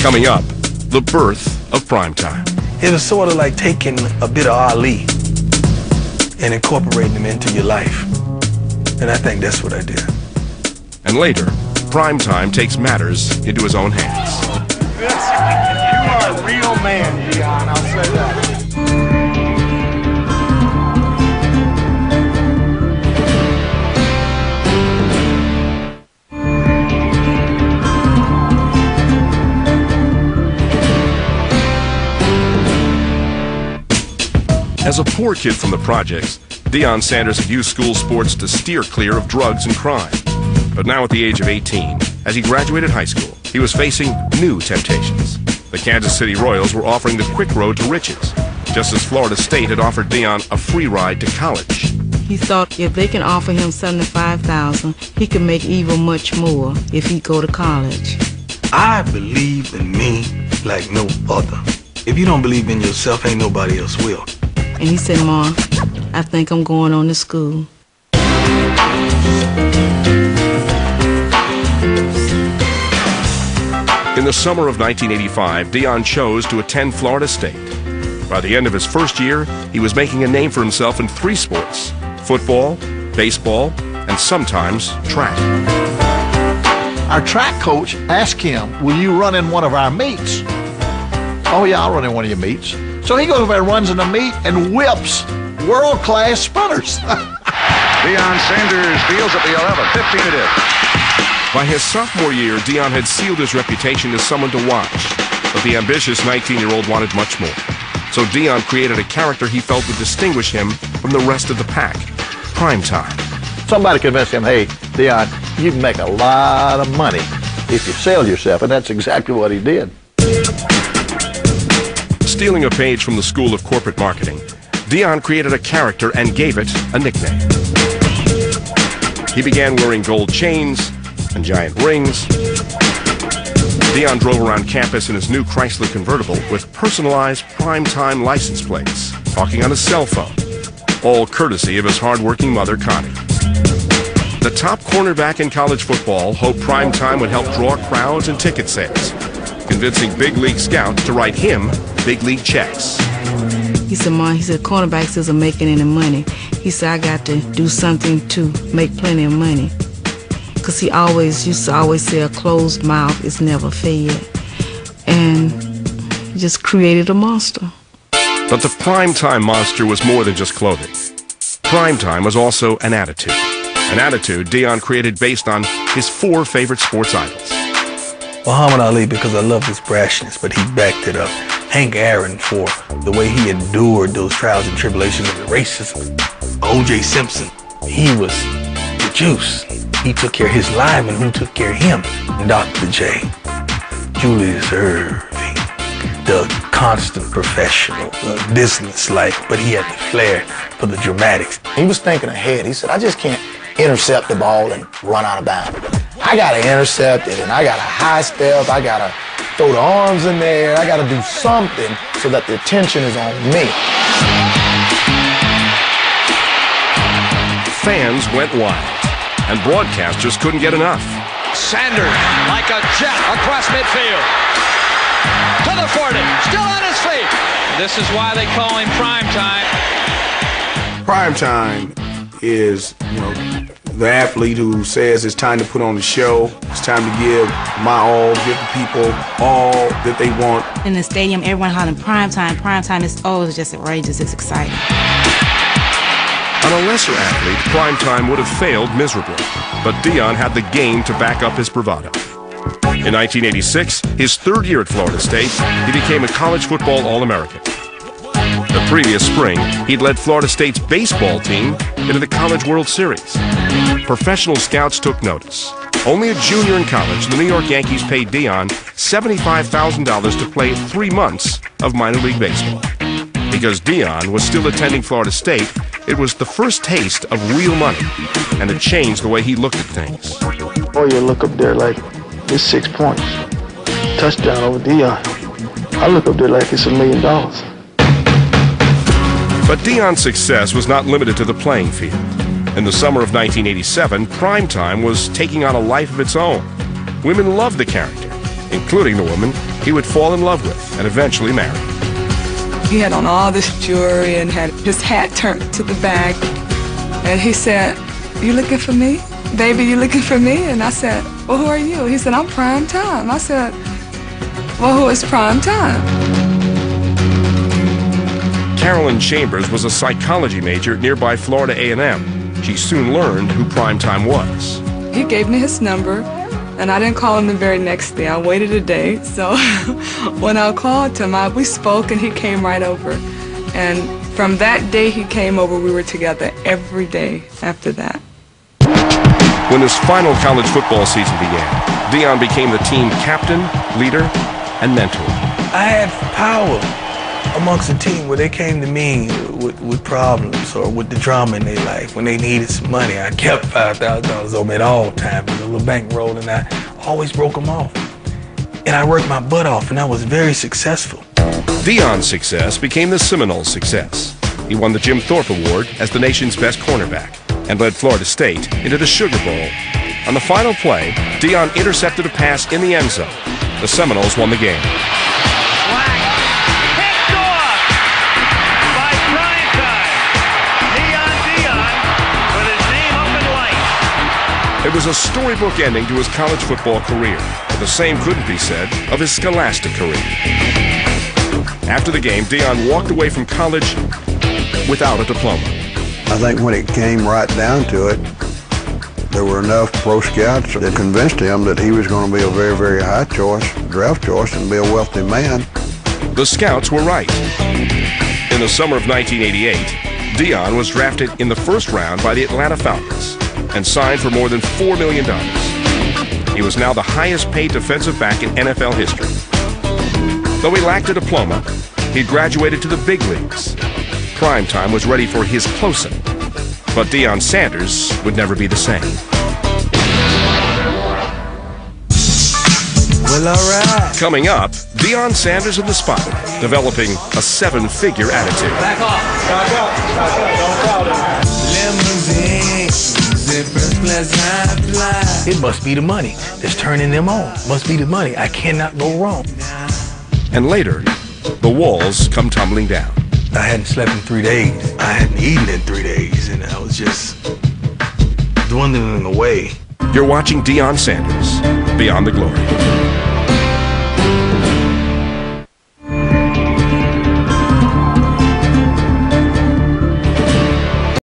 Coming up, the birth of primetime. It was sort of like taking a bit of Ali and incorporating him into your life. And I think that's what I did. And later, primetime takes matters into his own hands. You are a real man, Deion, I'll say that. As a poor kid from the projects, Deion Sanders had used school sports to steer clear of drugs and crime. But now at the age of 18, as he graduated high school, he was facing new temptations. The Kansas City Royals were offering the quick road to riches, just as Florida State had offered Deion a free ride to college. He thought if they can offer him $75,000, he could make even much more if he go to college. I believe in me like no other. If you don't believe in yourself, ain't nobody else will. And he said, "Ma, I think I'm going on to school." In the summer of 1985, Deion chose to attend Florida State. By the end of his first year, he was making a name for himself in 3 sports: football, baseball, and sometimes track. Our track coach asked him, "Will you run in one of our meets?" "Oh yeah, I'll run in one of your meets." So he goes over and runs in a meet and whips world-class sprinters. Deion Sanders fields at the 11, 15 it is. By his sophomore year, Deion had sealed his reputation as someone to watch, but the ambitious 19-year-old wanted much more. So Deion created a character he felt would distinguish him from the rest of the pack: primetime. Somebody convinced him, "Hey, Deion, you can make a lot of money if you sell yourself," and that's exactly what he did. Stealing a page from the School of Corporate Marketing, Deion created a character and gave it a nickname. He began wearing gold chains and giant rings. Deion drove around campus in his new Chrysler convertible with personalized primetime license plates, talking on his cell phone, all courtesy of his hard-working mother, Connie. The top cornerback in college football hoped primetime would help draw crowds and ticket sales, convincing big league scouts to write him big league checks. He said, "Ma," he said, "cornerbacks isn't making any money." He said, "I got to do something to make plenty of money." Because he used to always say a closed mouth is never fed. And he just created a monster. But the primetime monster was more than just clothing. Primetime was also an attitude. An attitude Deion created based on his 4 favorite sports idols. Muhammad Ali, because I love his brashness, but he backed it up. Hank Aaron, for the way he endured those trials and tribulations of racism. O.J. Simpson, he was the juice. He took care of his lineman, who took care of him. Dr. J, Julius Irving, the constant professional, business-like, but he had the flair for the dramatics. He was thinking ahead. He said, "I just can't intercept the ball and run out of bounds. I got to intercept it, and I got to high step. I got to throw the arms in there. I got to do something so that the attention is on me." Fans went wild, and broadcasters couldn't get enough. Sanders, like a jet across midfield. To the 40, still on his feet. This is why they call him primetime. Primetime is, the athlete who says it's time to put on the show. It's time to give my all, give the people all that they want. In the stadium, everyone hollering primetime. Primetime is always just outrageous. It's exciting. On a lesser athlete, primetime would have failed miserably, but Deion had the game to back up his bravado. In 1986, his 3rd year at Florida State, he became a college football All-American. The previous spring, he'd led Florida State's baseball team into the College World Series. Professional scouts took notice. Only a junior in college, the New York Yankees paid Deion $75,000 to play 3 months of minor league baseball. Because Deion was still attending Florida State, it was the first taste of real money, and it changed the way he looked at things. Oh, you look up there like it's 6 points. Touchdown over Deion. I look up there like it's $1 million. But Deion's success was not limited to the playing field. In the summer of 1987, primetime was taking on a life of its own. Women loved the character, including the woman he would fall in love with and eventually marry. He had on all this jewelry and had his hat turned to the back. And he said, "You looking for me? Baby, you looking for me?" And I said, "Well, who are you?" He said, "I'm Prime Time." I said, "Well, who is Prime Time?" Carolyn Chambers was a psychology major at nearby Florida A&M. She soon learned who Prime Time was. He gave me his number, and I didn't call him the very next day. I waited a day. So when I called him, we spoke, and he came right over. And from that day he came over, we were together every day after that. When his final college football season began, Deion became the team captain, leader, and mentor. I had power amongst the team where they came to me with problems or with the drama in their life. When they needed some money, I kept $5,000 on me at all times with a little bankroll, and I always broke them off. And I worked my butt off, and I was very successful. Deion's success became the Seminoles' success. He won the Jim Thorpe Award as the nation's best cornerback and led Florida State into the Sugar Bowl. On the final play, Deion intercepted a pass in the end zone. The Seminoles won the game. It was a storybook ending to his college football career, but the same couldn't be said of his scholastic career. After the game, Deion walked away from college without a diploma. I think when it came right down to it, there were enough pro scouts that convinced him that he was going to be a very, very high choice, draft choice, and be a wealthy man. The scouts were right. In the summer of 1988, Deion was drafted in the first round by the Atlanta Falcons and signed for more than $4 million. He was now the highest paid defensive back in NFL history. Though he lacked a diploma, he graduated to the big leagues. Prime Time was ready for his close-up, but Deion Sanders would never be the same. Well, all right. Coming up, Deion Sanders in the spotlight, developing a seven-figure attitude. Back off. Back up. Back up. Don't crowd it. It must be the money that's turning them on. Must be the money. I cannot go wrong. And later, the walls come tumbling down. I hadn't slept in 3 days. I hadn't eaten in 3 days, and I was just dwindling away. You're watching Deion Sanders, Beyond the Glory.